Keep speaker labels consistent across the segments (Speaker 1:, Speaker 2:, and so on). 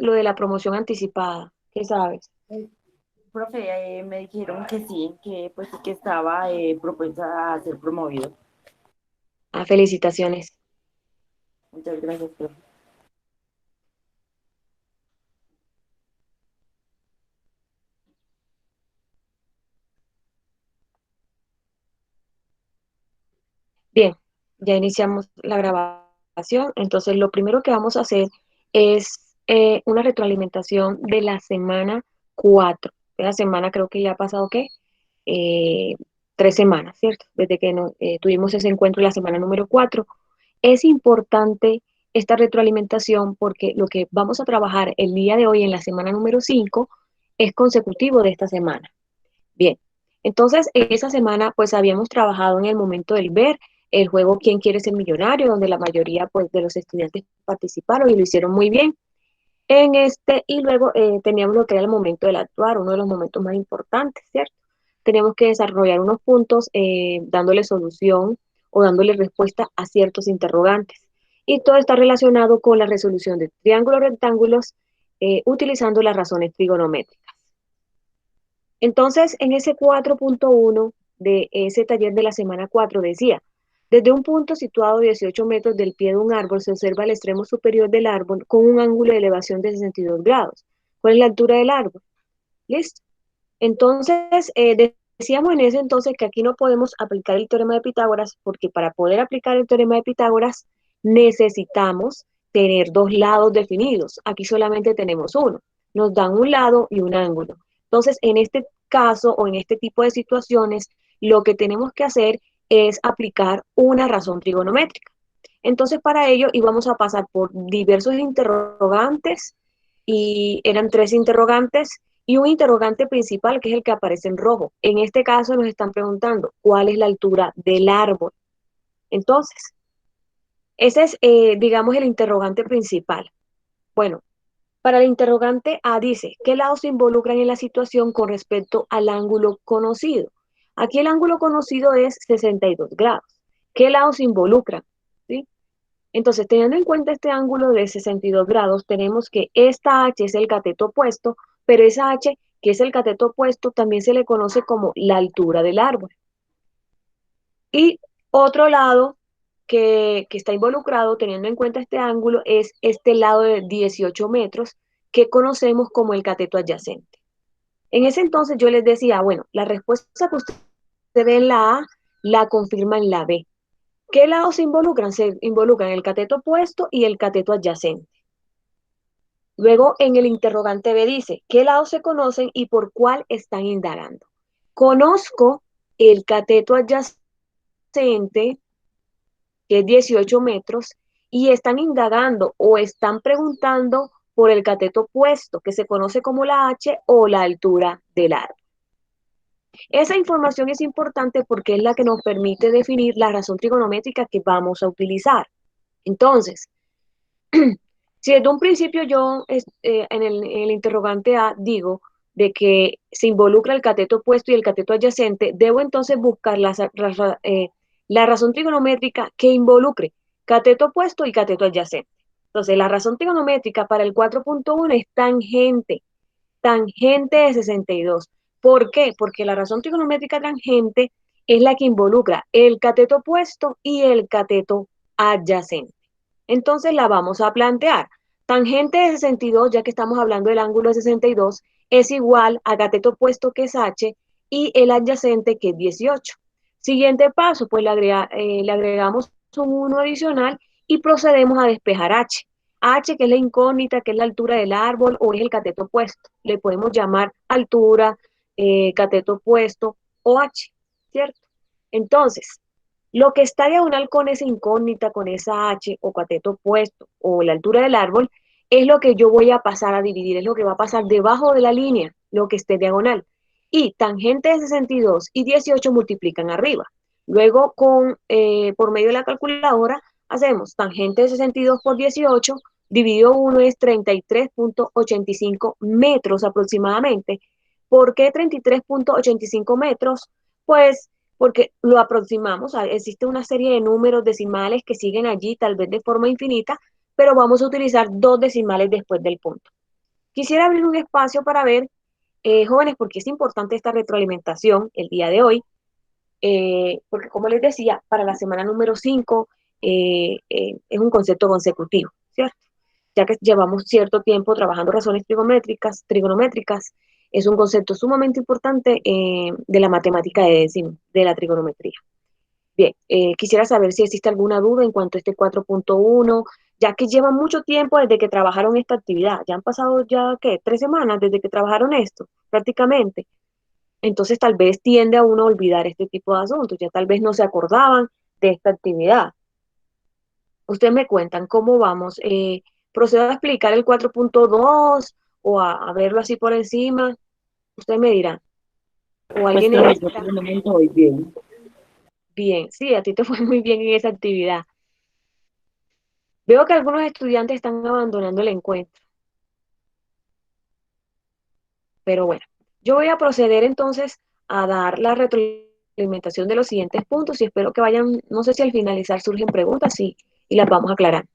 Speaker 1: lo de la promoción anticipada? ¿Qué sabes?
Speaker 2: Eh, Profe, me dijeron que sí, que pues sí que estaba propuesta a ser promovido.
Speaker 1: Ah, felicitaciones.
Speaker 2: Muchas gracias, profe.
Speaker 1: Bien, ya iniciamos la grabación. Entonces, lo primero que vamos a hacer es una retroalimentación de la semana 4. De la semana creo que ya ha pasado, ¿qué? Eh, 3 semanas, ¿cierto? Desde que tuvimos ese encuentro en la semana número 4. Es importante esta retroalimentación porque lo que vamos a trabajar el día de hoy en la semana número 5 es consecutivo de esta semana. Bien, entonces esa semana pues habíamos trabajado en el momento del ver el juego ¿Quién quiere ser millonario?, donde la mayoría pues de los estudiantes participaron y lo hicieron muy bien. En este, y luego teníamos lo que era el momento del actuar, uno de los momentos más importantes, ¿cierto? Teníamos que desarrollar unos puntos dándole solución o dándole respuesta a ciertos interrogantes. Y todo está relacionado con la resolución de triángulos rectángulos utilizando las razones trigonométricas. Entonces, en ese 4.1 de ese taller de la semana 4 decía, desde un punto situado 18 metros del pie de un árbol se observa el extremo superior del árbol con un ángulo de elevación de 62 grados. ¿Cuál es la altura del árbol? ¿Listo? Entonces, decíamos en ese entonces que aquí no podemos aplicar el teorema de Pitágoras porque para poder aplicar el teorema de Pitágoras necesitamos tener dos lados definidos. Aquí solamente tenemos uno. Nos dan un lado y un ángulo. Entonces, en este caso o en este tipo de situaciones, lo que tenemos que hacer es aplicar una razón trigonométrica. Entonces, para ello íbamos a pasar por diversos interrogantes y eran tres interrogantes y un interrogante principal que es el que aparece en rojo. En este caso nos están preguntando cuál es la altura del árbol. Entonces, ese es, digamos, el interrogante principal. Bueno, para el interrogante A dice, ¿qué lados se involucran en la situación con respecto al ángulo conocido? Aquí el ángulo conocido es 62 grados. ¿Qué lados se involucran? ¿Sí? Entonces, teniendo en cuenta este ángulo de 62 grados, tenemos que esta H es el cateto opuesto, pero esa H, que es el cateto opuesto, también se le conoce como la altura del árbol. Y otro lado que está involucrado, teniendo en cuenta este ángulo, es este lado de 18 metros, que conocemos como el cateto adyacente. En ese entonces yo les decía, bueno, la respuesta que usted ve en la A, la confirma en la B. ¿Qué lados se involucran? Se involucran el cateto opuesto y el cateto adyacente. Luego en el interrogante B dice, ¿qué lados se conocen y por cuál están indagando? Conozco el cateto adyacente, que es 18 metros, y están indagando o están preguntando por el cateto opuesto, que se conoce como la H o la altura del árbol. Esa información es importante porque es la que nos permite definir la razón trigonométrica que vamos a utilizar. Entonces, si desde un principio yo en el interrogante A digo de que se involucra el cateto opuesto y el cateto adyacente, debo entonces buscar la razón trigonométrica que involucre cateto opuesto y cateto adyacente. Entonces, la razón trigonométrica para el 4.1 es tangente de 62. ¿Por qué? Porque la razón trigonométrica tangente es la que involucra el cateto opuesto y el cateto adyacente. Entonces la vamos a plantear. Tangente de 62, ya que estamos hablando del ángulo de 62, es igual a cateto opuesto que es h y el adyacente que es 18. Siguiente paso, pues le agregamos un 1 adicional y procedemos a despejar h. H, que es la incógnita, que es la altura del árbol o es el cateto opuesto. Le podemos llamar altura, cateto opuesto o H, ¿cierto? Entonces, lo que está diagonal con esa incógnita, con esa H o cateto opuesto o la altura del árbol, es lo que yo voy a pasar a dividir, es lo que va a pasar debajo de la línea, lo que esté diagonal. Y tangente de 62 y 18 multiplican arriba. Luego, por medio de la calculadora, hacemos tangente de 62 por 18, dividido 1 es 33.85 metros aproximadamente. ¿Por qué 33.85 metros? Pues porque lo aproximamos, existe una serie de números decimales que siguen allí, tal vez de forma infinita, pero vamos a utilizar dos decimales después del punto. Quisiera abrir un espacio para ver, jóvenes, porque es importante esta retroalimentación el día de hoy, porque como les decía, para la semana número 5 es un concepto consecutivo, ¿cierto? Ya que llevamos cierto tiempo trabajando razones trigonométricas, es un concepto sumamente importante de la matemática de décimo, de la trigonometría. Bien, quisiera saber si existe alguna duda en cuanto a este 4.1, ya que lleva mucho tiempo desde que trabajaron esta actividad. Ya han pasado ya, ¿qué? 3 semanas desde que trabajaron esto, prácticamente. Entonces tal vez tiende a uno a olvidar este tipo de asuntos, ya tal vez no se acordaban de esta actividad. Ustedes me cuentan cómo vamos. ¿Procedo a explicar el 4.2 o a verlo así por encima? Ustedes me dirán. ¿O
Speaker 2: Pues
Speaker 1: alguien
Speaker 2: profe, yo
Speaker 1: necesita?
Speaker 2: por el momento voy bien.
Speaker 1: Bien, sí, a ti te fue muy bien en esa actividad. Veo que algunos estudiantes están abandonando el encuentro, pero bueno, yo voy a proceder entonces a dar la retroalimentación de los siguientes puntos y espero que vayan, no sé si al finalizar surgen preguntas y las vamos a aclarar.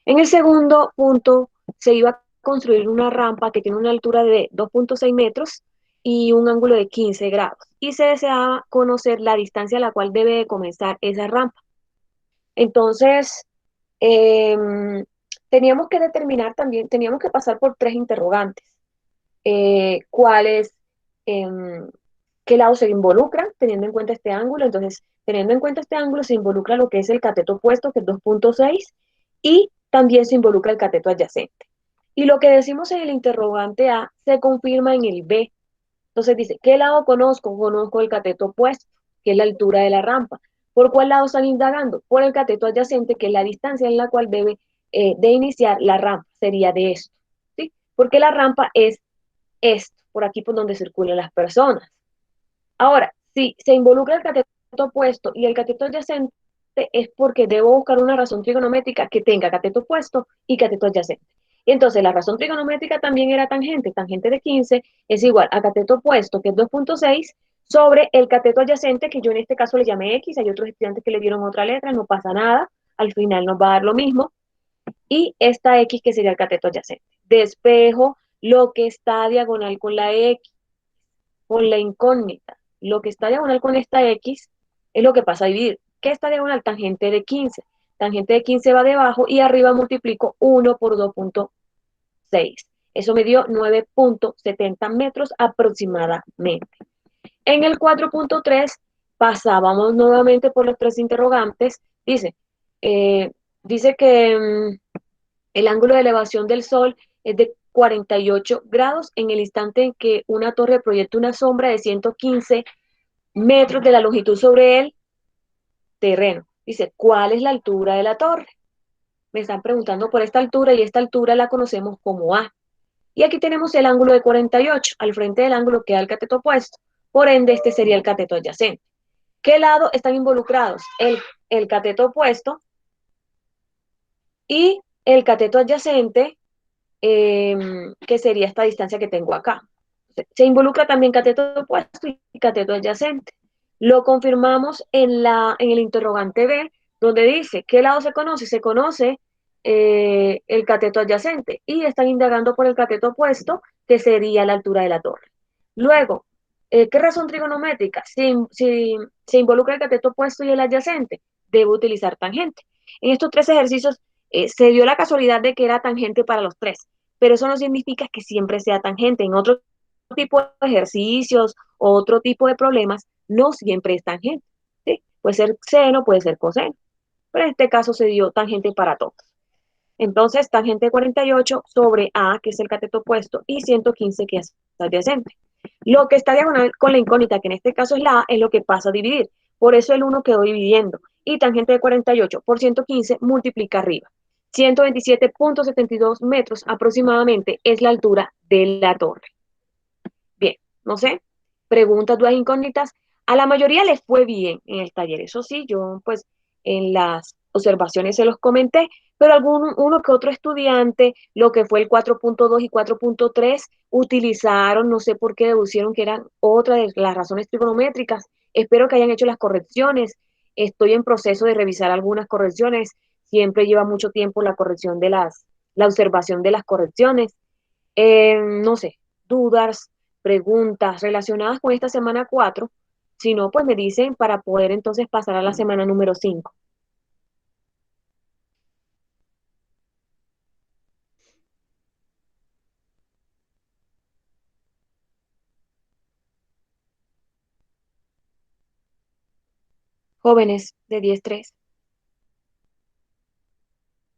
Speaker 1: En el segundo punto se iba a construir una rampa que tiene una altura de 2.6 metros y un ángulo de 15 grados y se deseaba conocer la distancia a la cual debe de comenzar esa rampa. Entonces, eh, teníamos que determinar también, teníamos que pasar por tres interrogantes. ¿Cuáles, qué lado se involucra teniendo en cuenta este ángulo? Entonces, teniendo en cuenta este ángulo se involucra lo que es el cateto opuesto, que es 2.6, y también se involucra el cateto adyacente. Y lo que decimos en el interrogante A se confirma en el B. Entonces dice, ¿qué lado conozco? Conozco el cateto opuesto, que es la altura de la rampa. ¿Por cuál lado están indagando? Por el cateto adyacente, que es la distancia en la cual debe de iniciar la rampa. Sería de esto, ¿sí? Porque la rampa es esto, por aquí por donde circulan las personas. Ahora, si se involucra el cateto opuesto y el cateto adyacente, es porque debo buscar una razón trigonométrica que tenga cateto opuesto y cateto adyacente. Y entonces la razón trigonométrica también era tangente. Tangente de 15 es igual a cateto opuesto, que es 2.6, sobre el cateto adyacente, que yo en este caso le llamé X. Hay otros estudiantes que le dieron otra letra, no pasa nada. Al final nos va a dar lo mismo. Y esta X que sería el cateto adyacente. Despejo lo que está diagonal con la X, con la incógnita. Lo que está diagonal con esta X es lo que pasa a dividir. ¿Qué está diagonal? Tangente de 15. Tangente de 15 va debajo y arriba multiplico 1 por 2.6. Eso me dio 9.70 metros aproximadamente. En el 4.3 pasábamos nuevamente por los tres interrogantes. Eh, dice que el ángulo de elevación del Sol es de 48 grados en el instante en que una torre proyecta una sombra de 115 metros de la longitud sobre el terreno. Dice, ¿cuál es la altura de la torre? Me están preguntando por esta altura y esta altura la conocemos como A. Y aquí tenemos el ángulo de 48. Al frente del ángulo queda el cateto opuesto. Por ende, este sería el cateto adyacente. ¿Qué lado están involucrados? El cateto opuesto y el cateto adyacente, que sería esta distancia que tengo acá. Se involucra también cateto opuesto y cateto adyacente. Lo confirmamos en el interrogante B, donde dice, ¿qué lado se conoce? Se conoce el cateto adyacente y están indagando por el cateto opuesto, que sería la altura de la torre. Luego, ¿qué razón trigonométrica? Si se involucra el cateto opuesto y el adyacente, debo utilizar tangente. En estos tres ejercicios se dio la casualidad de que era tangente para los tres, pero eso no significa que siempre sea tangente. En otro tipo de ejercicios o otro tipo de problemas, no siempre es tangente, ¿sí? Puede ser seno, puede ser coseno, pero en este caso se dio tangente para todos. Entonces, tangente 48 sobre A, que es el cateto opuesto, y 115, que es adyacente. Lo que está diagonal con la incógnita, que en este caso es la A, es lo que pasa a dividir. Por eso el 1 quedó dividiendo. Y tangente de 48 por 115 multiplica arriba. 127.72 metros aproximadamente es la altura de la torre. Bien, no sé, preguntas, dudas, incógnitas. A la mayoría les fue bien en el taller, eso sí, yo pues en las observaciones se los comenté, pero uno que otro estudiante, lo que fue el 4.2 y 4.3, utilizaron, no sé por qué deducieron que eran otra de las razones trigonométricas. Espero que hayan hecho las correcciones. Estoy en proceso de revisar algunas correcciones. Siempre lleva mucho tiempo la corrección la observación de las correcciones. No sé, dudas, preguntas relacionadas con esta semana 4. Si no, pues me dicen para poder entonces pasar a la semana número 5. Jóvenes de 10-3.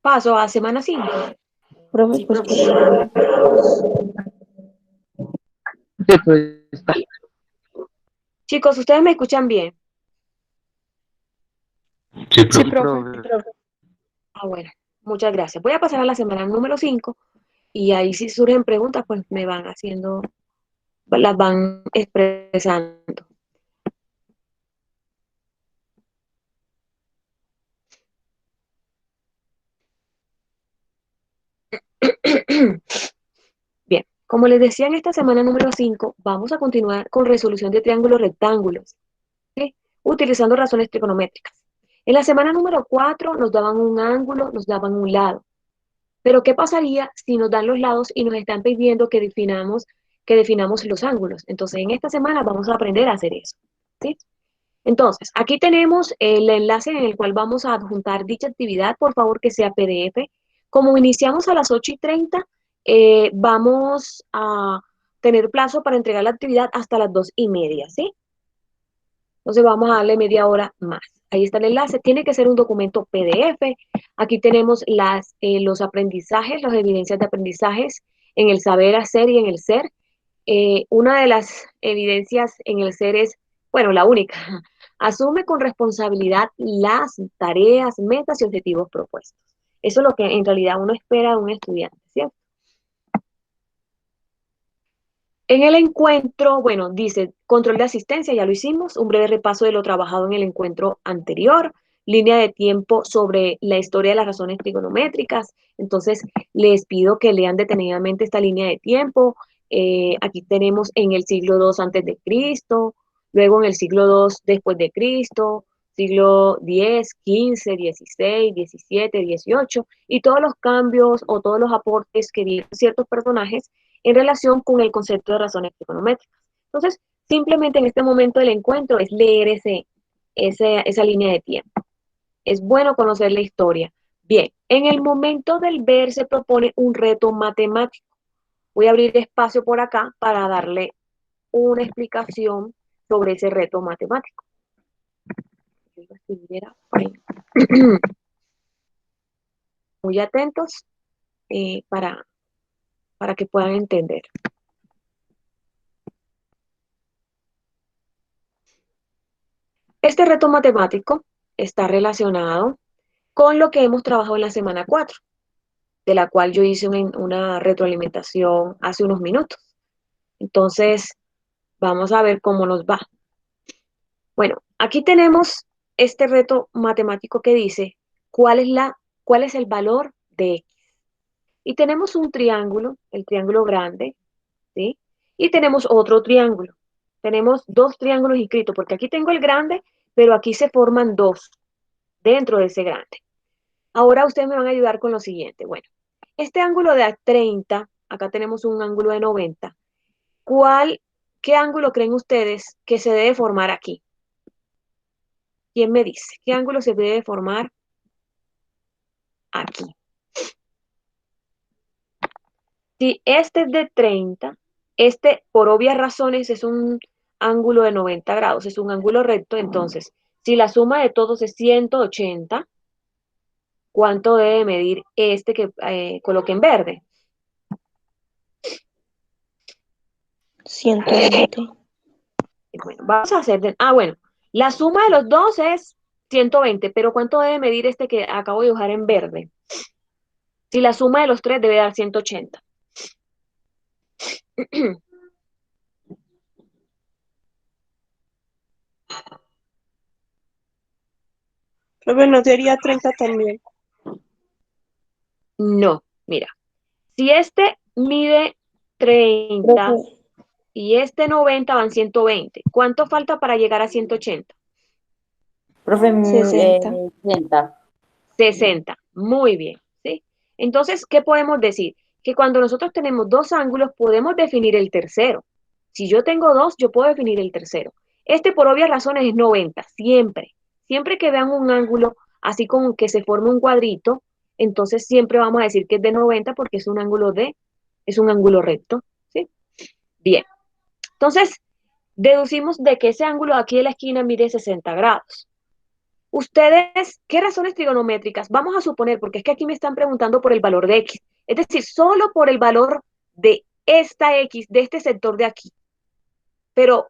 Speaker 1: Paso a semana 5.
Speaker 3: Profe,
Speaker 2: Sí,
Speaker 3: pues
Speaker 2: profe.
Speaker 3: por el momento, pues,
Speaker 4: Pues está.
Speaker 1: Chicos, ¿ustedes me escuchan bien?
Speaker 4: Sí,
Speaker 3: sí,
Speaker 4: profe.
Speaker 3: profe.
Speaker 1: Ah, bueno, muchas gracias. Voy a pasar a la semana número 5 y ahí si surgen preguntas, pues me van haciendo, las van expresando. Bien, como les decía, en esta semana número 5 vamos a continuar con resolución de triángulos rectángulos, ¿sí? Utilizando razones trigonométricas. En la semana número 4 nos daban un ángulo, nos daban un lado. Pero ¿qué pasaría si nos dan los lados y nos están pidiendo que definamos los ángulos? Entonces, en esta semana vamos a aprender a hacer eso, ¿sí? Entonces, aquí tenemos el enlace en el cual vamos a adjuntar dicha actividad, por favor que sea PDF. Como iniciamos a las 8:30, vamos a tener plazo para entregar la actividad hasta las 2:30, ¿sí? Entonces vamos a darle media hora más. Ahí está el enlace. Tiene que ser un documento PDF. Aquí tenemos los aprendizajes, las evidencias de aprendizajes en el saber hacer y en el ser. Una de las evidencias en el ser es, bueno, la única, asume con responsabilidad las tareas, metas y objetivos propuestos. Eso es lo que en realidad uno espera de un estudiante, ¿cierto? En el encuentro, bueno, dice control de asistencia, ya lo hicimos, un breve repaso de lo trabajado en el encuentro anterior, línea de tiempo sobre la historia de las razones trigonométricas. Entonces, les pido que lean detenidamente esta línea de tiempo. Aquí tenemos en el siglo II antes de Cristo, luego en el siglo II después de Cristo, siglo X, XV, XVI, XVII, XVIII, y todos los cambios o todos los aportes que dieron ciertos personajes en relación con el concepto de razones trigonométricas. Entonces, simplemente en este momento del encuentro es leer esa línea de tiempo. Es bueno conocer la historia. Bien, en el momento del ver se propone un reto matemático. Voy a abrir espacio por acá para darle una explicación sobre ese reto matemático. Muy atentos para que puedan entender. Este reto matemático está relacionado con lo que hemos trabajado en la semana 4, de la cual yo hice una retroalimentación hace unos minutos. Entonces, vamos a ver cómo nos va. Bueno, aquí tenemos este reto matemático que dice cuál es el valor de X. Y tenemos un triángulo, el triángulo grande, ¿sí? Y tenemos otro triángulo. Tenemos dos triángulos inscritos, porque aquí tengo el grande, pero aquí se forman dos dentro de ese grande. Ahora ustedes me van a ayudar con lo siguiente. Bueno, este ángulo de 30, acá tenemos un ángulo de 90. ¿Qué ángulo creen ustedes que se debe formar aquí? ¿Quién me dice? ¿Qué ángulo se debe formar aquí? Si este es de 30, este por obvias razones es un ángulo de 90 grados, es un ángulo recto, entonces, si la suma de todos es 180, ¿cuánto debe medir este que coloqué en verde?
Speaker 3: 120.
Speaker 1: Bueno, vamos a hacer, bueno, la suma de los dos es 120, pero ¿cuánto debe medir este que acabo de dibujar en verde? Si la suma de los tres debe dar 180.
Speaker 3: Profe, ¿no sería 30 también?
Speaker 1: No, mira, si este mide 30
Speaker 3: Profe,
Speaker 1: y este 90 van 120, ¿cuánto falta para llegar a 180?
Speaker 2: Profe,
Speaker 3: 60.
Speaker 2: 60.
Speaker 1: 60, muy bien, ¿sí? Entonces, ¿qué podemos decir? que cuando nosotros tenemos dos ángulos podemos definir el tercero. Si yo tengo dos, yo puedo definir el tercero. Este por obvias razones es 90, siempre. Siempre que vean un ángulo así como que se forme un cuadrito, entonces siempre vamos a decir que es de 90 porque es un ángulo recto, ¿sí? Bien. Entonces, deducimos de que ese ángulo de aquí de la esquina mide 60 grados. Ustedes, ¿qué razones trigonométricas? Vamos a suponer, porque es que aquí me están preguntando por el valor de X. Es decir, solo por el valor de esta X, de este sector de aquí. Pero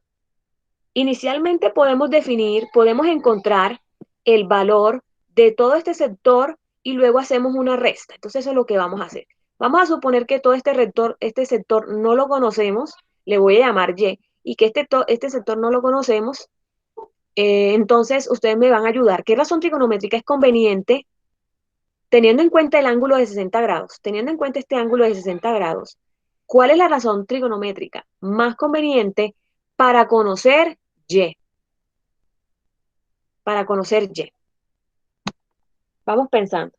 Speaker 1: inicialmente podemos definir, podemos encontrar el valor de todo este sector y luego hacemos una resta. Entonces eso es lo que vamos a hacer. Vamos a suponer que todo este sector no lo conocemos, le voy a llamar Y que este sector no lo conocemos. Entonces ustedes me van a ayudar. ¿Qué razón trigonométrica es conveniente teniendo en cuenta el ángulo de 60 grados? Teniendo en cuenta este ángulo de 60 grados, ¿cuál es la razón trigonométrica más conveniente para conocer Y? Para conocer Y. Vamos pensando.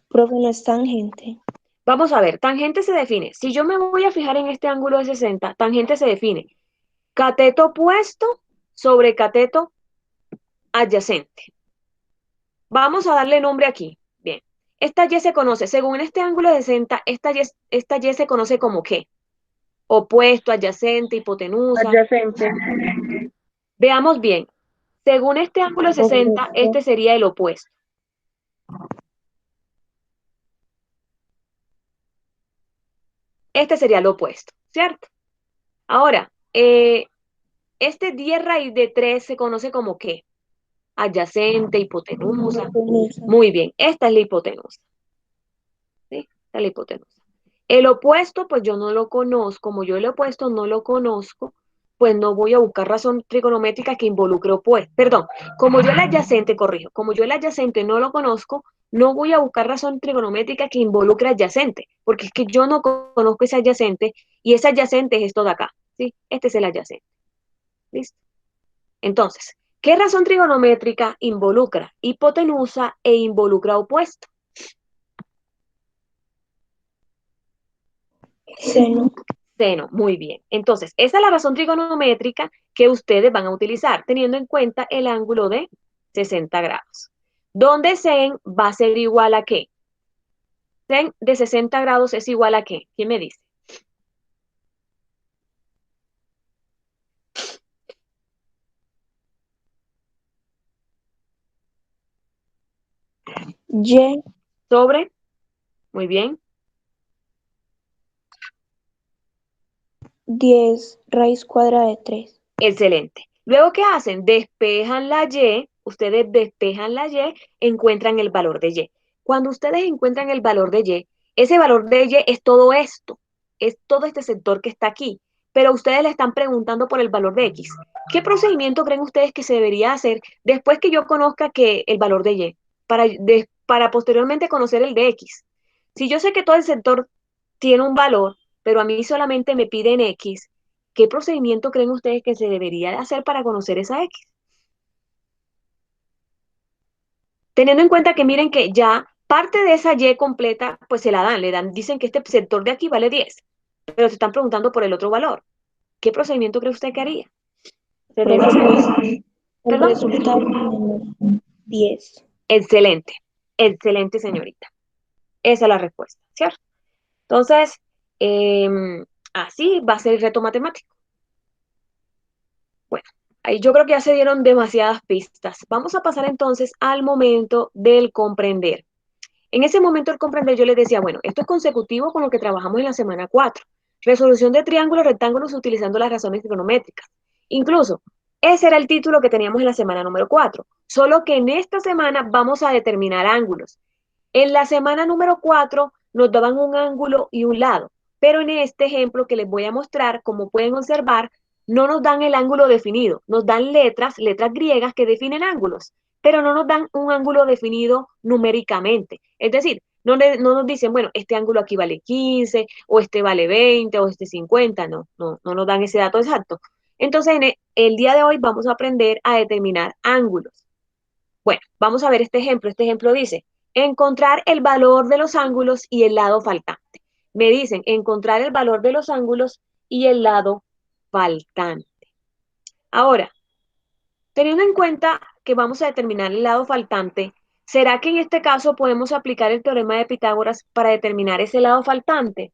Speaker 3: Profe, no es tangente.
Speaker 1: Vamos a ver, tangente se define. Si yo me voy a fijar en este ángulo de 60, tangente se define cateto opuesto sobre cateto adyacente. Vamos a darle nombre aquí. Bien. Esta Y se conoce, según este ángulo de 60, esta Y se conoce como ¿qué? Opuesto, adyacente, hipotenusa.
Speaker 3: Adyacente.
Speaker 1: Veamos bien. Según este ángulo de 60, este sería el opuesto. Este sería el opuesto, ¿cierto? Ahora, este 10 raíz de 3 se conoce como ¿qué? Adyacente, hipotenusa. Muy bien, esta es la hipotenusa. ¿Sí? Esta es la hipotenusa. El opuesto, pues yo no lo conozco. Como yo el opuesto no lo conozco, pues no voy a buscar razón trigonométrica que involucre opuesto. Perdón, como yo el adyacente, corrijo, como yo el adyacente no lo conozco, no voy a buscar razón trigonométrica que involucre adyacente, porque es que yo no conozco ese adyacente y ese adyacente es esto de acá. ¿Sí? Este es el adyacente. ¿Listo? Entonces, ¿qué razón trigonométrica involucra hipotenusa e involucra opuesto?
Speaker 3: Seno.
Speaker 1: Seno, muy bien. Entonces, esa es la razón trigonométrica que ustedes van a utilizar, teniendo en cuenta el ángulo de 60 grados. Donde sen va a ser igual a qué? Sen de 60 grados es igual a qué? ¿Quién me dice?
Speaker 3: Y
Speaker 1: Sobre, muy bien.
Speaker 3: 10 raíz cuadrada de 3.
Speaker 1: Excelente. Luego, ¿qué hacen? Despejan la Y, ustedes despejan la Y, encuentran el valor de Y. Cuando ustedes encuentran el valor de Y, ese valor de Y es todo esto, es todo este sector que está aquí, pero ustedes le están preguntando por el valor de X. ¿Qué procedimiento creen ustedes que se debería hacer después que yo conozca que el valor de Y, para posteriormente conocer el de X? Si yo sé que todo el sector tiene un valor, pero a mí solamente me piden X, ¿qué procedimiento creen ustedes que se debería hacer para conocer esa X? Teniendo en cuenta que miren que ya parte de esa Y completa, pues se la dan, le dan, dicen que este sector de aquí vale 10, pero se están preguntando por el otro valor. ¿Qué procedimiento cree usted que haría? ¿Se debe
Speaker 3: Profe,
Speaker 1: hacer?
Speaker 3: pues el
Speaker 1: ¿Perdón?
Speaker 3: resultado menos 10.
Speaker 1: Excelente, excelente señorita. Esa es la respuesta, ¿cierto? Entonces, así va a ser el reto matemático. Bueno, ahí yo creo que ya se dieron demasiadas pistas. Vamos a pasar entonces al momento del comprender. En ese momento del comprender yo les decía, bueno, esto es consecutivo con lo que trabajamos en la semana 4. Resolución de triángulos, rectángulos utilizando las razones trigonométricas. Incluso, ese era el título que teníamos en la semana número 4. Solo que en esta semana vamos a determinar ángulos. En la semana número 4 nos daban un ángulo y un lado, pero en este ejemplo que les voy a mostrar, como pueden observar, no nos dan el ángulo definido, nos dan letras griegas que definen ángulos, pero no nos dan un ángulo definido numéricamente. Es decir, No nos dicen, bueno, este ángulo aquí vale 15, o este vale 20, o este 50, no nos dan ese dato exacto. Entonces, en el día de hoy vamos a aprender a determinar ángulos. Bueno, vamos a ver este ejemplo. Este ejemplo dice, encontrar el valor de los ángulos y el lado faltante. Me dicen, encontrar el valor de los ángulos y el lado faltante. Ahora, teniendo en cuenta que vamos a determinar el lado faltante, ¿será que en este caso podemos aplicar el teorema de Pitágoras para determinar ese lado faltante?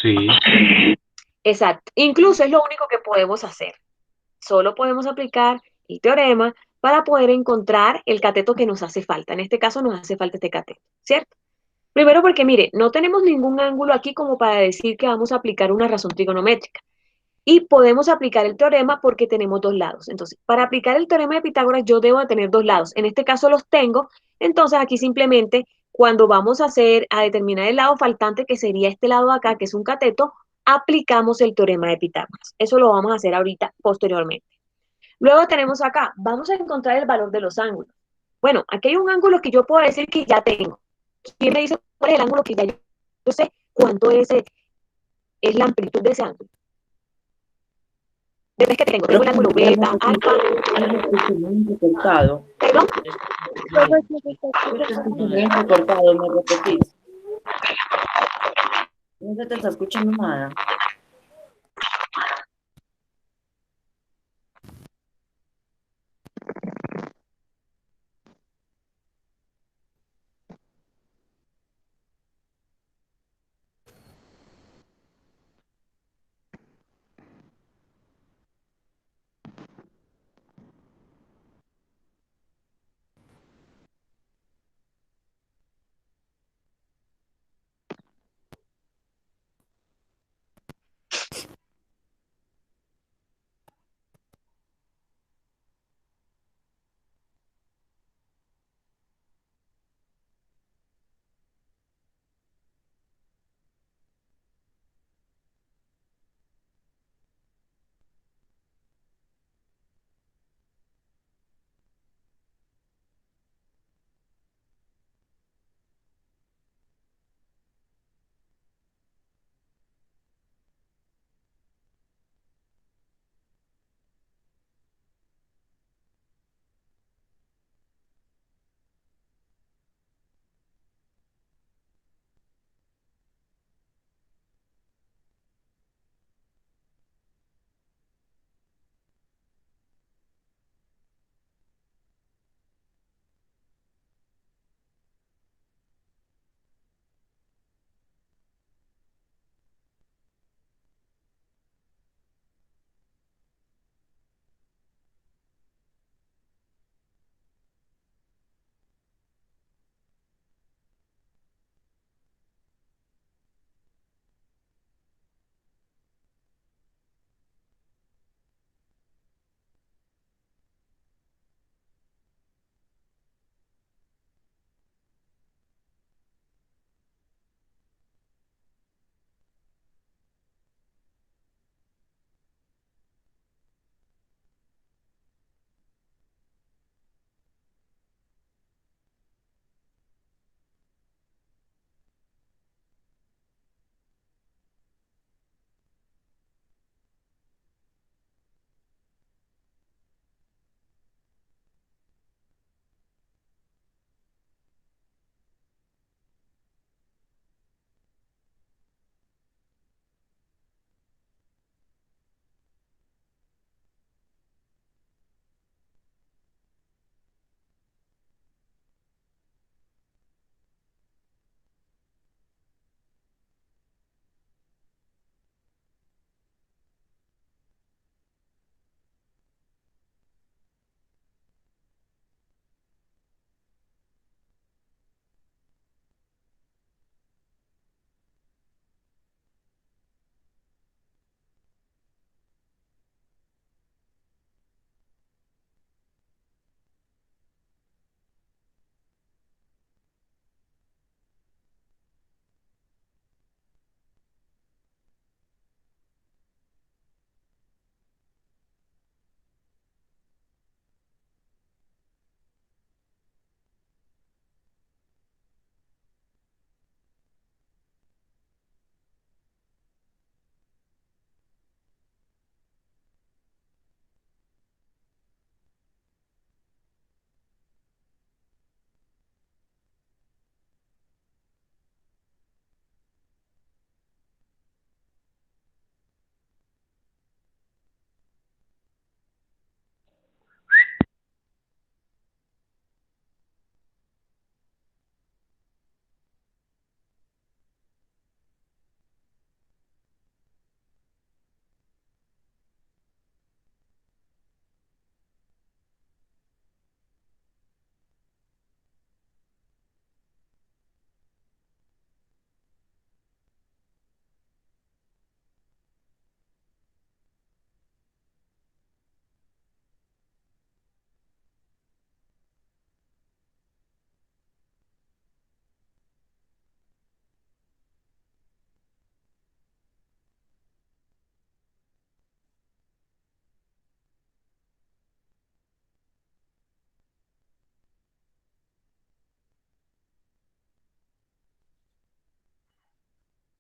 Speaker 4: Sí,
Speaker 1: Exacto. Incluso es lo único que podemos hacer. Solo podemos aplicar el teorema para poder encontrar el cateto que nos hace falta. En este caso nos hace falta este cateto, ¿cierto? Primero porque, mire, no tenemos ningún ángulo aquí como para decir que vamos a aplicar una razón trigonométrica. Y podemos aplicar el teorema porque tenemos dos lados. Entonces, para aplicar el teorema de Pitágoras, yo debo de tener dos lados. En este caso los tengo. Entonces, aquí simplemente, cuando vamos a determinar el lado faltante, que sería este lado de acá, que es un cateto, aplicamos el teorema de Pitágoras. Eso lo vamos a hacer ahorita, posteriormente. Luego tenemos acá, vamos a encontrar el valor de los ángulos. Bueno, aquí hay un ángulo que yo puedo decir que ya tengo. ¿Quién me dice cuál es el ángulo que ya yo sé cuánto es la amplitud de ese ángulo? Desde que tengo el
Speaker 2: Profe,
Speaker 1: ángulo beta, alfa,
Speaker 2: me escuché muy entrecortado.
Speaker 1: perdón.
Speaker 3: Profe, se te está
Speaker 2: Yo te escuché
Speaker 3: escuchando
Speaker 2: muy
Speaker 3: mal.
Speaker 2: entrecortado, ¿me repetís? No se te está escuchando nada.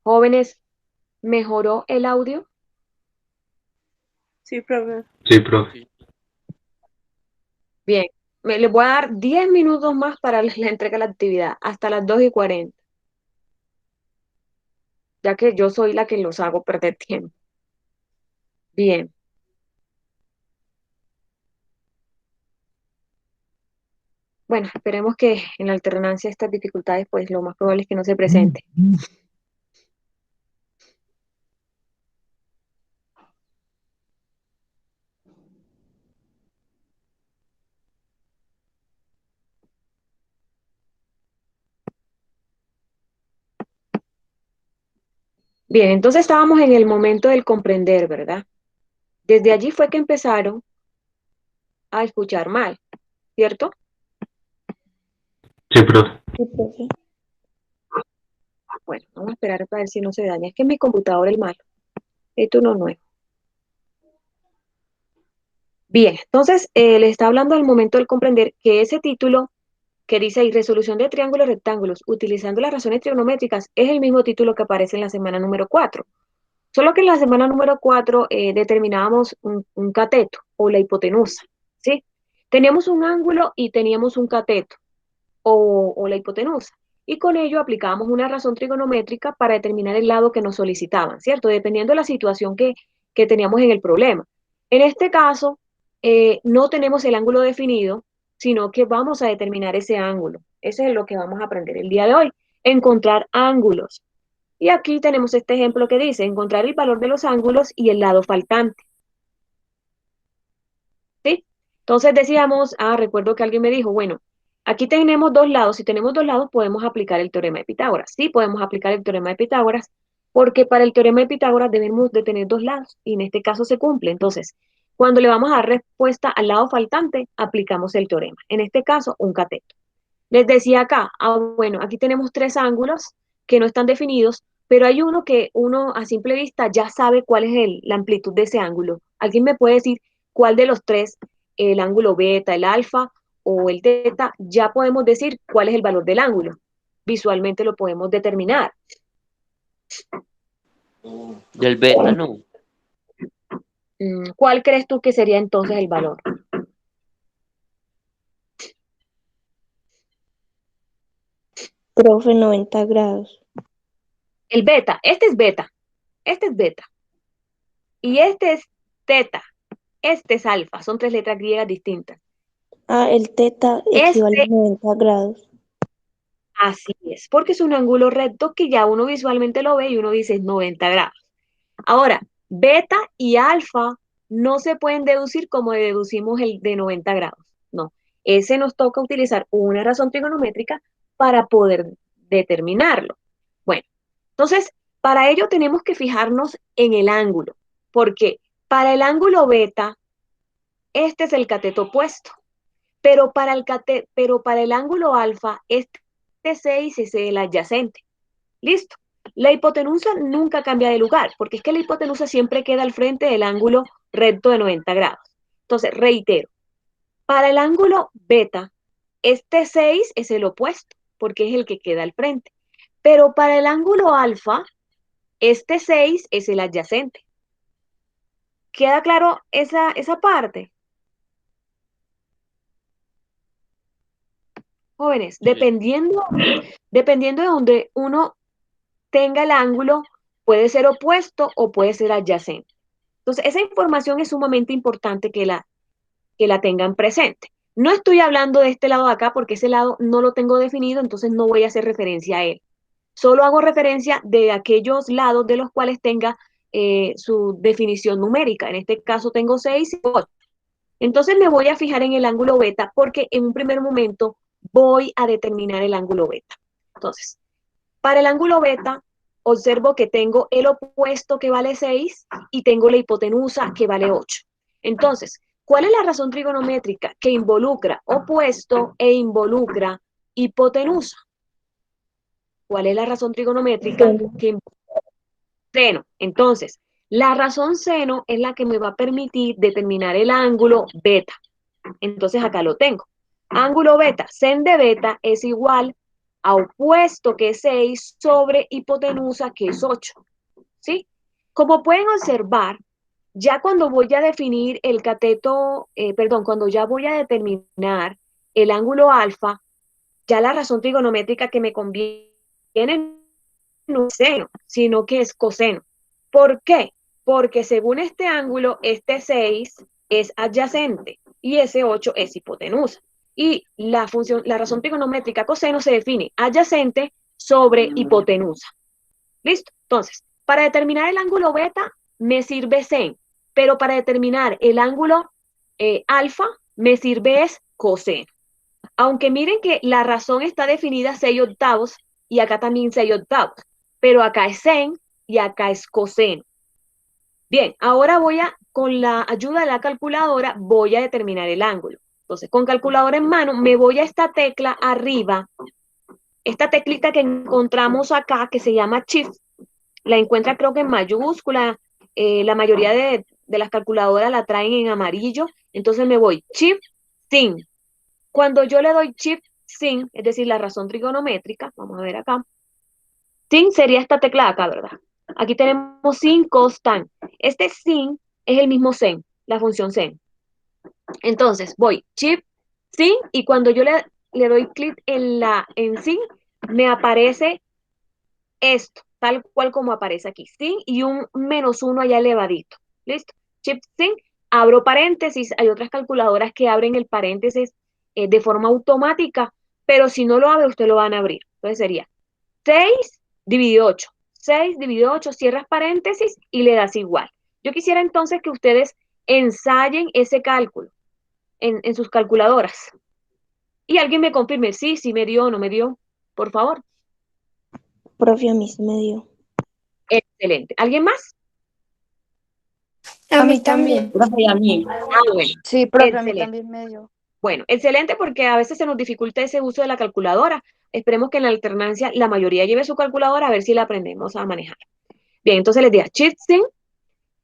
Speaker 1: Jóvenes, ¿mejoró el audio?
Speaker 3: Sí, profe.
Speaker 4: Sí, profe.
Speaker 1: Bien, les voy a dar 10 minutos más para la entrega de la actividad, hasta las 2:40, ya que yo soy la que los hago perder tiempo. Bien. Bueno, esperemos que en la alternancia de estas dificultades, pues lo más probable es que no se presente. Bien, entonces estábamos en el momento del comprender, ¿verdad? Desde allí fue que empezaron a escuchar mal, ¿cierto?
Speaker 4: Sí, profe.
Speaker 3: Sí, profe.
Speaker 1: Bueno, vamos a esperar para ver si no se daña. Es que mi computador es malo. Esto no es nuevo. Bien, entonces le está hablando del momento del comprender que ese título que dice ahí resolución de triángulos rectángulos utilizando las razones trigonométricas es el mismo título que aparece en la semana número 4. Solo que en la semana número 4 determinábamos un cateto o la hipotenusa, ¿sí? Teníamos un ángulo y teníamos un cateto o la hipotenusa. Y con ello aplicábamos una razón trigonométrica para determinar el lado que nos solicitaban, ¿cierto? Dependiendo de la situación que teníamos en el problema. En este caso, no tenemos el ángulo definido, sino que vamos a determinar ese ángulo. Eso es lo que vamos a aprender el día de hoy, encontrar ángulos. Y aquí tenemos este ejemplo que dice, encontrar el valor de los ángulos y el lado faltante. ¿Sí? Entonces decíamos, recuerdo que alguien me dijo, bueno, aquí tenemos dos lados, si tenemos dos lados podemos aplicar el teorema de Pitágoras. Sí, podemos aplicar el teorema de Pitágoras, porque para el teorema de Pitágoras debemos de tener dos lados, y en este caso se cumple. Entonces, cuando le vamos a dar respuesta al lado faltante, aplicamos el teorema. En este caso, un cateto. Les decía acá, bueno, aquí tenemos tres ángulos que no están definidos, pero hay uno que uno a simple vista ya sabe cuál es la amplitud de ese ángulo. ¿Alguien me puede decir cuál de los tres, el ángulo beta, el alfa o el teta, ya podemos decir cuál es el valor del ángulo? Visualmente lo podemos determinar.
Speaker 5: Del beta no.
Speaker 1: ¿Cuál crees tú que sería entonces el valor?
Speaker 3: Profe, 90 grados.
Speaker 1: El beta, este es beta, y este es teta, este es alfa, son tres letras griegas distintas.
Speaker 3: El teta equivale a
Speaker 1: Este
Speaker 3: 90 grados.
Speaker 1: Así es, porque es un ángulo recto que ya uno visualmente lo ve y uno dice 90 grados. Ahora, beta y alfa no se pueden deducir como deducimos el de 90 grados. No, ese nos toca utilizar una razón trigonométrica para poder determinarlo. Bueno, entonces, para ello tenemos que fijarnos en el ángulo, porque para el ángulo beta, este es el cateto opuesto. Pero para el ángulo alfa, este 6 es el adyacente. Listo. La hipotenusa nunca cambia de lugar, porque es que la hipotenusa siempre queda al frente del ángulo recto de 90 grados. Entonces, reitero, para el ángulo beta, este 6 es el opuesto, porque es el que queda al frente. Pero para el ángulo alfa, este 6 es el adyacente. ¿Queda claro esa parte? Jóvenes, dependiendo de donde uno tenga el ángulo, puede ser opuesto o puede ser adyacente. Entonces, esa información es sumamente importante que la tengan presente. No estoy hablando de este lado de acá porque ese lado no lo tengo definido, entonces no voy a hacer referencia a él. Solo hago referencia de aquellos lados de los cuales tenga su definición numérica. En este caso tengo 6 y 8. Entonces me voy a fijar en el ángulo beta porque en un primer momento voy a determinar el ángulo beta. Entonces, para el ángulo beta, observo que tengo el opuesto que vale 6 y tengo la hipotenusa que vale 8. Entonces, ¿cuál es la razón trigonométrica que involucra opuesto e involucra hipotenusa? ¿Cuál es la razón trigonométrica que involucra seno? Entonces, la razón seno es la que me va a permitir determinar el ángulo beta. Entonces, acá lo tengo. Ángulo beta, sen de beta es igual opuesto, que es 6, sobre hipotenusa, que es 8. ¿Sí? Como pueden observar, ya cuando voy a definir el cateto, cuando ya voy a determinar el ángulo alfa, ya la razón trigonométrica que me conviene no es seno, sino que es coseno. ¿Por qué? Porque según este ángulo, este 6 es adyacente y ese 8 es hipotenusa. Y la razón trigonométrica coseno se define adyacente sobre hipotenusa. ¿Listo? Entonces, para determinar el ángulo beta me sirve sen, pero para determinar el ángulo alfa me sirve es coseno. Aunque miren que la razón está definida 6 octavos y acá también 6 octavos, pero acá es sen y acá es coseno. Bien, ahora con la ayuda de la calculadora, voy a determinar el ángulo. Entonces, con calculadora en mano, me voy a esta tecla arriba, esta teclita que encontramos acá, que se llama Shift, la encuentra creo que en mayúscula, la mayoría de las calculadoras la traen en amarillo, entonces me voy Shift, Sin. Cuando yo le doy Shift, Sin, es decir, la razón trigonométrica, vamos a ver acá, Sin sería esta tecla acá, ¿verdad? Aquí tenemos sin, cos, tan. Este sin es el mismo sen, la función sen. Entonces voy Shift, Sin, y cuando yo le doy clic en sin, me aparece esto, tal cual como aparece aquí, sin y un -1 allá elevadito. ¿Listo? Shift sin, abro paréntesis, hay otras calculadoras que abren el paréntesis de forma automática, pero si no lo abre, usted lo van a abrir. Entonces sería 6 dividido 8. 6 dividido 8, cierras paréntesis y le das igual. Yo quisiera entonces que ustedes ensayen ese cálculo en sus calculadoras. Y alguien me confirme, sí me dio o no me dio, por favor.
Speaker 3: Profe, a mí se me dio.
Speaker 1: Excelente. ¿Alguien más?
Speaker 4: A mí también.
Speaker 2: Profe, a mí.
Speaker 1: Bueno,
Speaker 4: Sí, profe, a mí
Speaker 1: excelente.
Speaker 4: también me dio.
Speaker 1: Bueno, excelente porque a veces se nos dificulta ese uso de la calculadora. Esperemos que en la alternancia la mayoría lleve su calculadora a ver si la aprendemos a manejar. Bien, entonces les digo, Shift-Sin,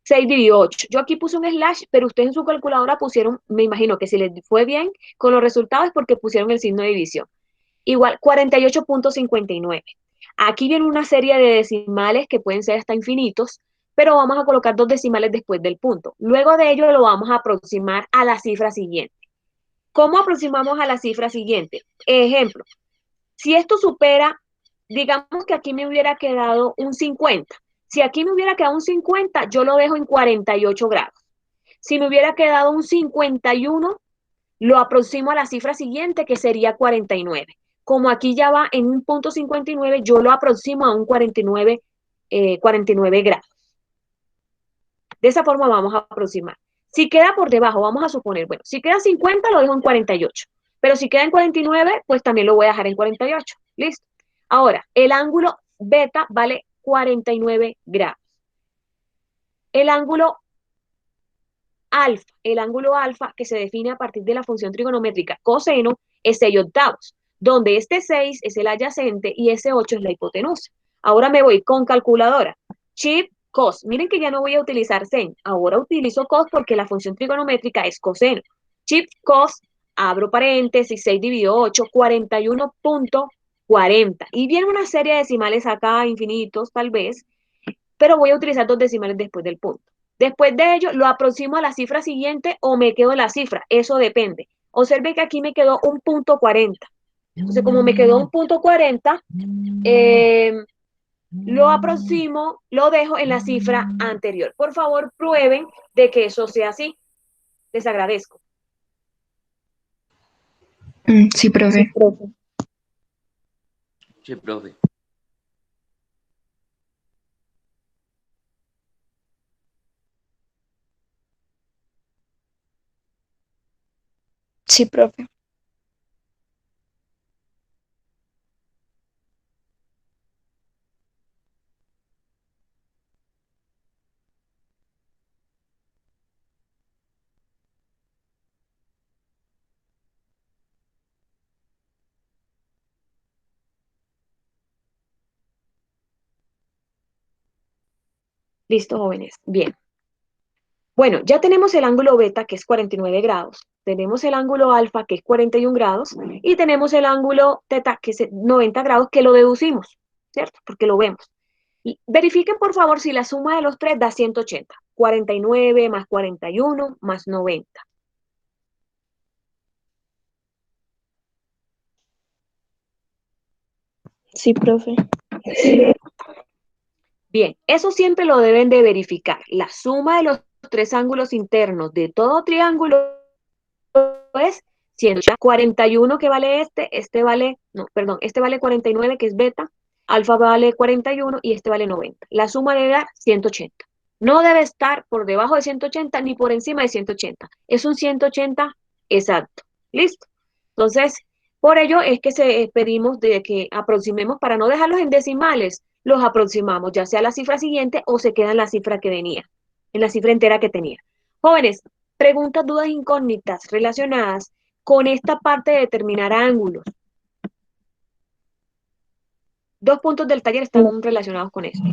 Speaker 1: 6 dividido 8. Yo aquí puse un slash, pero ustedes en su calculadora pusieron, me imagino que si les fue bien con los resultados es porque pusieron el signo de división. Igual, 48.59. Aquí viene una serie de decimales que pueden ser hasta infinitos, pero vamos a colocar 2 decimales después del punto. Luego de ello lo vamos a aproximar a la cifra siguiente. ¿Cómo aproximamos a la cifra siguiente? Ejemplo, si esto supera, digamos que aquí me hubiera quedado un 50. Si aquí me hubiera quedado un 50, yo lo dejo en 48 grados. Si me hubiera quedado un 51, lo aproximo a la cifra siguiente, que sería 49. Como aquí ya va en un punto 59, yo lo aproximo a un 49, 49 grados. De esa forma vamos a aproximar. Si queda por debajo, vamos a suponer, bueno, si queda 50, lo dejo en 48. Pero si queda en 49, pues también lo voy a dejar en 48. ¿Listo? Ahora, el ángulo beta vale 49 grados. El ángulo alfa, que se define a partir de la función trigonométrica coseno, es 6 octavos, donde este 6 es el adyacente y ese 8 es la hipotenusa. Ahora me voy con calculadora. Shift, cos. Miren que ya no voy a utilizar sen, ahora utilizo cos porque la función trigonométrica es coseno. Shift, cos, abro paréntesis, 6 dividido 8, 41.40. Y viene una serie de decimales acá, infinitos tal vez, pero voy a utilizar 2 decimales después del punto. Después de ello, lo aproximo a la cifra siguiente o me quedo en la cifra. Eso depende. Observen que aquí me quedó un punto 40. Entonces, como me quedó un punto 40, lo aproximo, lo dejo en la cifra anterior. Por favor, prueben de que eso sea así. Les agradezco.
Speaker 4: Sí, profe.
Speaker 5: Sí, profe.
Speaker 4: Sí, profe.
Speaker 1: Listo, jóvenes. Bien. Bueno, ya tenemos el ángulo beta, que es 49 grados. Tenemos el ángulo alfa, que es 41 grados. Y tenemos el ángulo teta, que es 90 grados, que lo deducimos, ¿cierto? Porque lo vemos. Y verifiquen, por favor, si la suma de los tres da 180. 49 más 41 más 90.
Speaker 3: Sí, profe.
Speaker 1: Bien, eso siempre lo deben de verificar. La suma de los tres ángulos internos de todo triángulo es 180. 41 que vale este vale, no, perdón, este vale 49 que es beta, alfa vale 41 y este vale 90. La suma debe dar 180. No debe estar por debajo de 180 ni por encima de 180. Es un 180 exacto. ¿Listo? Entonces, por ello es que pedimos de que aproximemos, para no dejarlos en decimales, los aproximamos, ya sea la cifra siguiente o se queda en la cifra que venía, en la cifra entera que tenía. Jóvenes, preguntas, dudas, incógnitas relacionadas con esta parte de determinar ángulos. 2 puntos del taller están relacionados con esto.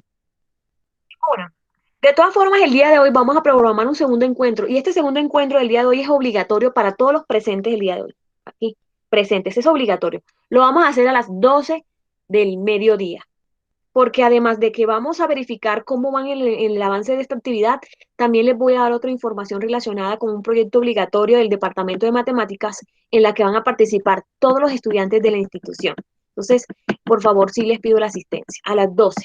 Speaker 1: Ahora, de todas formas, el día de hoy vamos a programar un segundo encuentro y este segundo encuentro del día de hoy es obligatorio para todos los presentes del día de hoy. Aquí, presentes, es obligatorio. Lo vamos a hacer a las 12 del mediodía, porque además de que vamos a verificar cómo van en el avance de esta actividad, también les voy a dar otra información relacionada con un proyecto obligatorio del Departamento de Matemáticas en la que van a participar todos los estudiantes de la institución. Entonces, por favor, sí les pido la asistencia a las 12.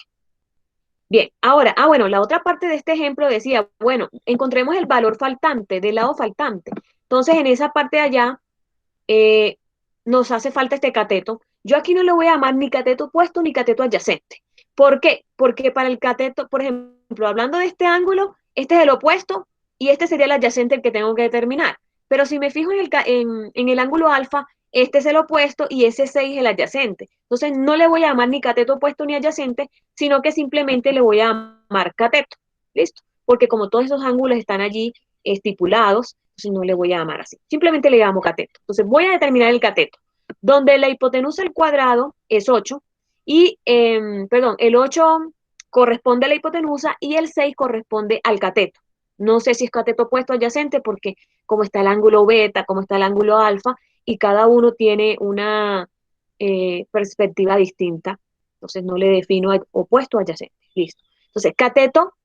Speaker 1: Bien, ahora, bueno, la otra parte de este ejemplo decía, bueno, encontremos el valor faltante, del lado faltante. Entonces, en esa parte de allá, nos hace falta este cateto. Yo aquí no le voy a llamar ni cateto opuesto ni cateto adyacente. ¿Por qué? Porque para el cateto, por ejemplo, hablando de este ángulo, este es el opuesto y este sería el adyacente el que tengo que determinar. Pero si me fijo en el ángulo alfa, este es el opuesto y ese 6 es el adyacente. Entonces no le voy a llamar ni cateto opuesto ni adyacente, sino que simplemente le voy a llamar cateto. ¿Listo? Porque como todos esos ángulos están allí estipulados, entonces no le voy a llamar así. Simplemente le llamo cateto. Entonces voy a determinar el cateto, donde la hipotenusa al cuadrado es 8 y, perdón, el 8 corresponde a la hipotenusa y el 6 corresponde al cateto. No sé si es cateto opuesto o adyacente porque como está el ángulo beta, como está el ángulo alfa, y cada uno tiene una perspectiva distinta. Entonces no le defino opuesto o adyacente. Listo. Entonces, cateto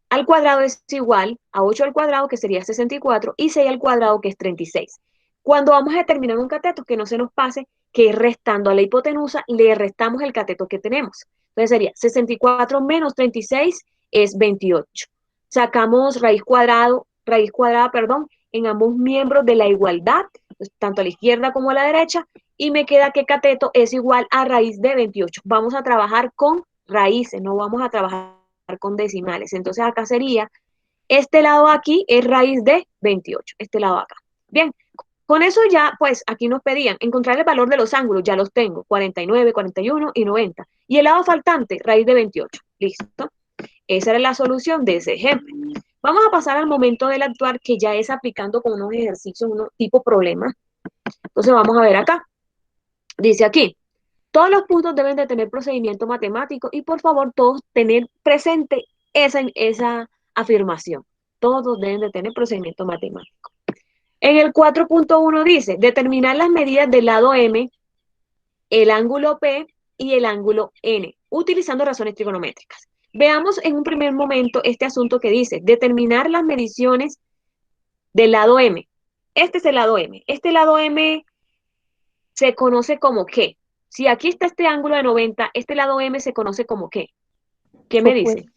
Speaker 1: al cuadrado es igual a 8 al cuadrado, que sería 64, y 6 al cuadrado, que es 36. Cuando vamos a determinar un cateto, que no se nos pase, que restando a la hipotenusa, le restamos el cateto que tenemos. Entonces sería 64 menos 36 es 28. Sacamos raíz cuadrada, perdón, en ambos miembros de la igualdad, pues, tanto a la izquierda como a la derecha, y me queda que cateto es igual a raíz de 28. Vamos a trabajar con raíces, no vamos a trabajar con decimales. Entonces acá sería, este lado aquí es raíz de 28, este lado acá. Bien, con eso ya, pues aquí nos pedían encontrar el valor de los ángulos, ya los tengo, 49, 41 y 90. Y el lado faltante, raíz de 28. Listo. Esa era la solución de ese ejemplo. Vamos a pasar al momento del actuar, que ya es aplicando con unos ejercicios, unos tipo problemas. Entonces vamos a ver acá. Dice aquí, todos los puntos deben de tener procedimiento matemático y por favor todos tener presente esa afirmación. Todos deben de tener procedimiento matemático. En el 4.1 dice, determinar las medidas del lado M, el ángulo P y el ángulo N, utilizando razones trigonométricas. Veamos en un primer momento este asunto que dice, determinar las mediciones del lado M. Este es el lado M. Este lado M se conoce como ¿qué? Si aquí está este ángulo de 90, este lado M se conoce como ¿qué? ¿Qué me dice?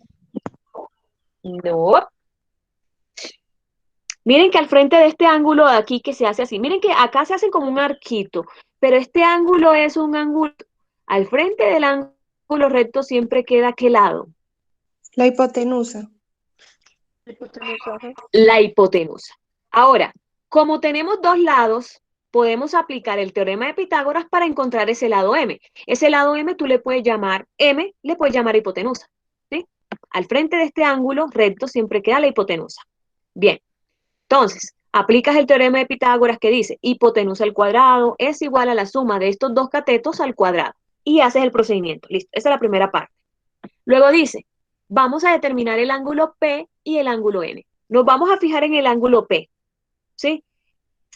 Speaker 1: No. Miren que al frente de este ángulo de aquí que se hace así, miren que acá se hace como un arquito, pero este ángulo es un ángulo, al frente del ángulo recto siempre queda ¿qué lado?
Speaker 3: La hipotenusa.
Speaker 1: La hipotenusa. Ahora, como tenemos dos lados, podemos aplicar el teorema de Pitágoras para encontrar ese lado M. Ese lado M tú le puedes llamar M, le puedes llamar hipotenusa. ¿Sí? Al frente de este ángulo recto siempre queda la hipotenusa. Bien, entonces, aplicas el teorema de Pitágoras que dice hipotenusa al cuadrado es igual a la suma de estos dos catetos al cuadrado. Y haces el procedimiento. Listo, esa es la primera parte. Luego dice, vamos a determinar el ángulo P y el ángulo N. Nos vamos a fijar en el ángulo P, ¿sí?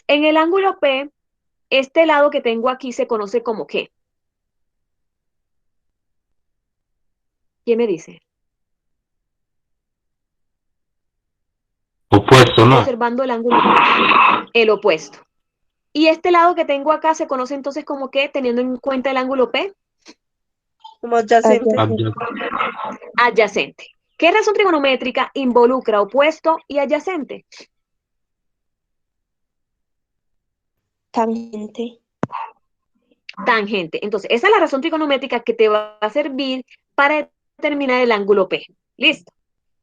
Speaker 1: En el ángulo P, este lado que tengo aquí se conoce como ¿qué? ¿Quién me dice?
Speaker 6: Opuesto, ¿no?
Speaker 1: Observando el ángulo P, el opuesto. Y este lado que tengo acá se conoce entonces como ¿qué? Teniendo en cuenta el ángulo P,
Speaker 3: Como adyacente.
Speaker 1: adyacente. ¿Qué razón trigonométrica involucra opuesto y adyacente?
Speaker 3: Tangente.
Speaker 1: Tangente. Entonces, esa es la razón trigonométrica que te va a servir para determinar el ángulo P. Listo.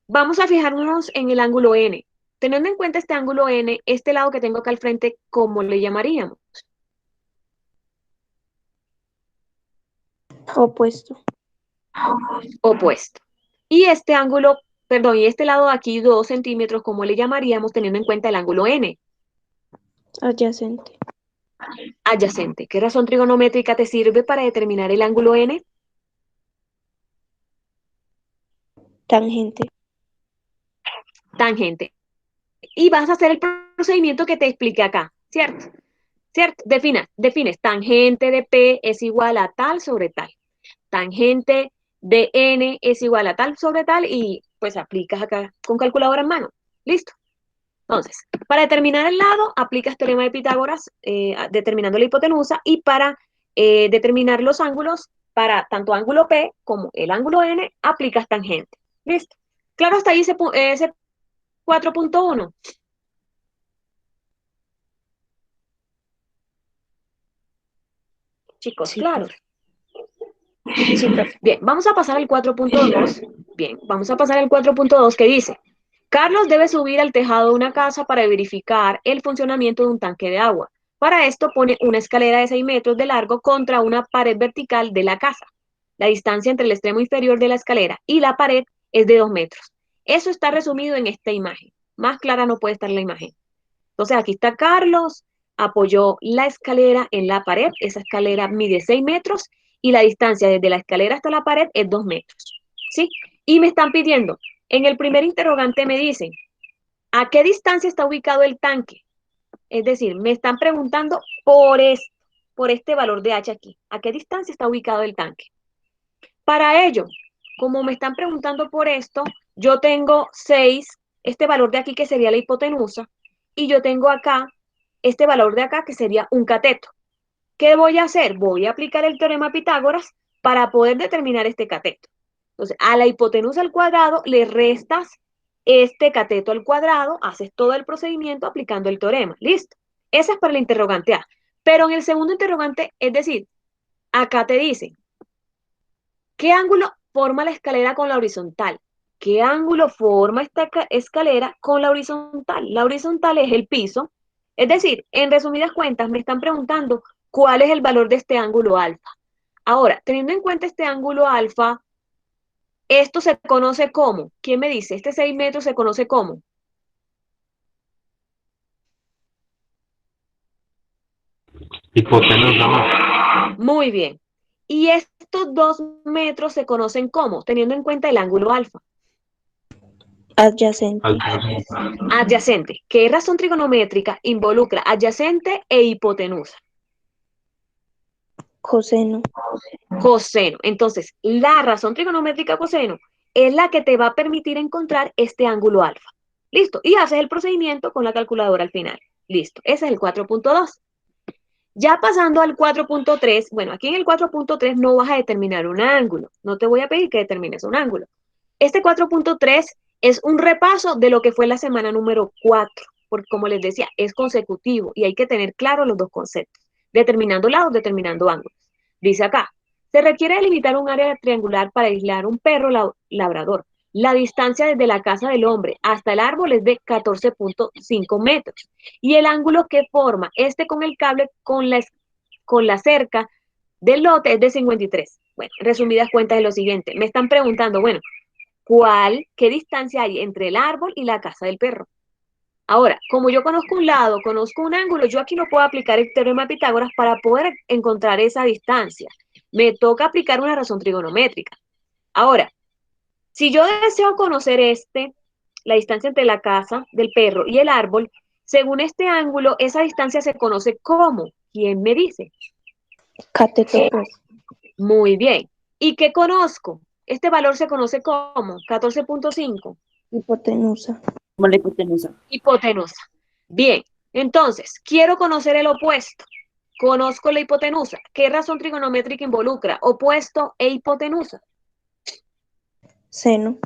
Speaker 1: Vamos a fijarnos en el ángulo N. Teniendo en cuenta este ángulo N, este lado que tengo acá al frente, ¿cómo le llamaríamos?
Speaker 3: Opuesto.
Speaker 1: Opuesto. Y este ángulo, perdón, y este lado de aquí, 2 centímetros, ¿cómo le llamaríamos teniendo en cuenta el ángulo N?
Speaker 3: Adyacente.
Speaker 1: Adyacente. ¿Qué razón trigonométrica te sirve para determinar el ángulo N?
Speaker 3: Tangente.
Speaker 1: Tangente. Y vas a hacer el procedimiento que te expliqué acá, ¿cierto? ¿Cierto? Defines tangente de P es igual a tal sobre tal. Tangente de N es igual a tal sobre tal y pues aplicas acá con calculadora en mano. ¿Listo? Entonces, para determinar el lado, aplicas teorema de Pitágoras determinando la hipotenusa y para determinar los ángulos, para tanto ángulo P como el ángulo N, aplicas tangente. ¿Listo? Claro, hasta ahí ese 4.1. Chicos,
Speaker 3: Sí,
Speaker 1: claro.
Speaker 3: Sí, profe.
Speaker 1: Bien, vamos a pasar al 4.2. Bien, vamos a pasar al 4.2 que dice, Carlos debe subir al tejado de una casa para verificar el funcionamiento de un tanque de agua. Para esto pone una escalera de 6 metros de largo contra una pared vertical de la casa. La distancia entre el extremo inferior de la escalera y la pared es de 2 metros. Eso está resumido en esta imagen. Más clara no puede estar la imagen. Entonces aquí está Carlos, apoyó la escalera en la pared, esa escalera mide 6 metros y la distancia desde la escalera hasta la pared es 2 metros, ¿sí? Y me están pidiendo, en el primer interrogante me dicen, ¿a qué distancia está ubicado el tanque? Es decir, me están preguntando por este valor de H aquí, ¿a qué distancia está ubicado el tanque? Para ello, como me están preguntando por esto, yo tengo 6, este valor de aquí que sería la hipotenusa, y yo tengo acá este valor de acá que sería un cateto. ¿Qué voy a hacer? Voy a aplicar el teorema Pitágoras para poder determinar este cateto. Entonces, a la hipotenusa al cuadrado le restas este cateto al cuadrado, haces todo el procedimiento aplicando el teorema. ¿Listo? Esa es para el interrogante A. Pero en el segundo interrogante, es decir, acá te dice, ¿qué ángulo forma la escalera con la horizontal? ¿Qué ángulo forma esta escalera con la horizontal? La horizontal es el piso. Es decir, en resumidas cuentas, me están preguntando cuál es el valor de este ángulo alfa. Ahora, teniendo en cuenta este ángulo alfa, esto se conoce como, ¿quién me dice? Este 6 metros se conoce como.
Speaker 6: Hipotenusa, ¿no?
Speaker 1: Muy bien. Y estos 2 metros se conocen como, teniendo en cuenta el ángulo alfa.
Speaker 3: Adyacente.
Speaker 1: Adyacente. ¿Qué razón trigonométrica involucra adyacente e hipotenusa?
Speaker 3: Coseno.
Speaker 1: Coseno. Entonces, la razón trigonométrica coseno es la que te va a permitir encontrar este ángulo alfa. Listo. Y haces el procedimiento con la calculadora al final. Listo. Ese es el 4.2. Ya pasando al 4.3, bueno, aquí en el 4.3 no vas a determinar un ángulo. No te voy a pedir que determines un ángulo. Este 4.3 es un repaso de lo que fue la semana número 4, porque como les decía, es consecutivo y hay que tener claro los dos conceptos, determinando lados, determinando ángulos. Dice acá, se requiere delimitar un área triangular para aislar un perro labrador. La distancia desde la casa del hombre hasta el árbol es de 14.5 metros y el ángulo que forma este con el cable con la cerca del lote es de 53. Bueno, en resumidas cuentas es lo siguiente, me están preguntando, bueno, qué distancia hay entre el árbol y la casa del perro. Ahora, como yo conozco un lado, conozco un ángulo, yo aquí no puedo aplicar el teorema de Pitágoras para poder encontrar esa distancia. Me toca aplicar una razón trigonométrica. Ahora, si yo deseo conocer este, la distancia entre la casa del perro y el árbol, según este ángulo, esa distancia se conoce como, ¿quién me dice?
Speaker 3: Cateto, pues.
Speaker 1: Muy bien. ¿Y qué conozco? Este valor se conoce como 14.5.
Speaker 3: Hipotenusa.
Speaker 2: Como la hipotenusa.
Speaker 1: Hipotenusa. Bien, entonces, quiero conocer el opuesto. Conozco la hipotenusa. ¿Qué razón trigonométrica involucra opuesto e hipotenusa?
Speaker 3: Seno.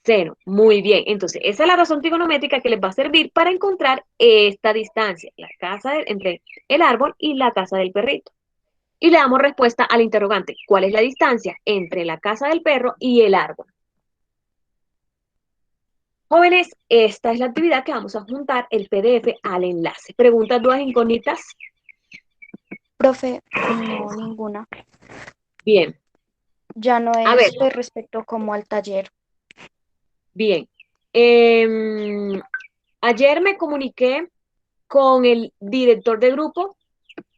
Speaker 1: Seno. Muy bien. Entonces, esa es la razón trigonométrica que les va a servir para encontrar esta distancia, entre el árbol y la casa del perrito. Y le damos respuesta al interrogante. ¿Cuál es la distancia entre la casa del perro y el árbol? Jóvenes, esta es la actividad que vamos a juntar el PDF al enlace. ¿Preguntas, dudas, incógnitas?
Speaker 6: Profe, no, ninguna.
Speaker 1: Bien.
Speaker 6: Ya no
Speaker 1: A ver,
Speaker 6: es pues respecto como al taller.
Speaker 1: bien. Ayer me comuniqué con el director de grupo,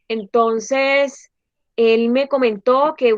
Speaker 1: entonces él me comentó que